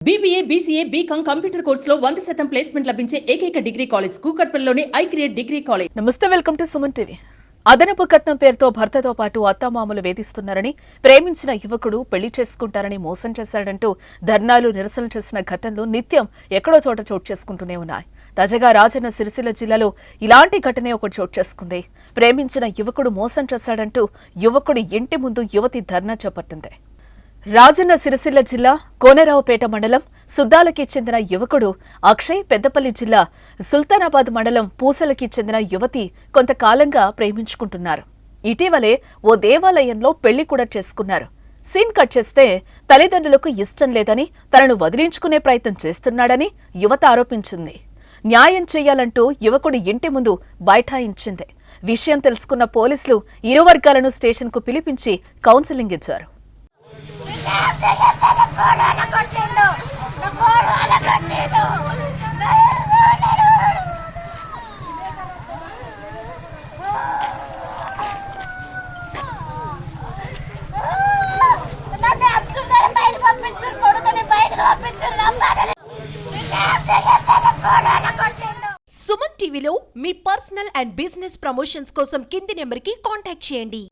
BBA, BCA, BCom computer కోర్సులో 100% placement లభించే ఏకైక డిగ్రీ కాలేజ్ కూకట్పల్లిలోని ఐక్రియేట్ డిగ్రీ కాలేజ్. నమస్తే, వెల్కమ్ టు సుమన్ టీవీ. అదనపు కట్నం పేరుతో భర్తతో పాటు అత్తమామలు వేధిస్తున్నారని, ప్రేమించిన యువకుడు పెళ్లి చేసుకుంటారని మోసం చేశాడంటూ ధర్నాలు, నిరసనలు చేసిన ఘటనలు నిత్యం ఎక్కడో చోట చోటు చేసుకుంటూనే ఉన్నాయి. తాజాగా రాజన్న సిరిసిల్ల జిల్లాలో ఇలాంటి ఘటనే ఒకటి చోటు చేసుకుంది. ప్రేమించిన యువకుడు మోసం చేశాడంటూ యువకుడి ఇంటి ముందు యువతి ధర్నా చేపట్టింది. రాజన్న సిరిసిల్ల జిల్లా కోనరావుపేట మండలం సుద్దాలకి చెందిన యువకుడు అక్షయ్, పెద్దపల్లి జిల్లా సుల్తానాబాద్ మండలం పూసలకి చెందిన యువతి కొంతకాలంగా ప్రేమించుకుంటున్నారు. ఇటీవలే ఓ దేవాలయంలో పెళ్లి కూడా చేసుకున్నారు. సీన్ కట్ చేస్తే తల్లిదండ్రులకు ఇష్టం లేదని, తనను వదిలించుకునే ప్రయత్నం చేస్తున్నాడని యువత ఆరోపించింది. న్యాయం చేయాలంటూ యువకుడి ఇంటి ముందు బైఠాయించింది. విషయం తెలుసుకున్న పోలీసులు ఇరు వర్గాలను స్టేషన్కు పిలిపించి కౌన్సిలింగ్ ఇచ్చారు. సుమన్ టీవీలో మీ పర్సనల్ అండ్ బిజినెస్ ప్రమోషన్స్ కోసం కింది నెంబర్కి కాంటాక్ట్ చేయండి.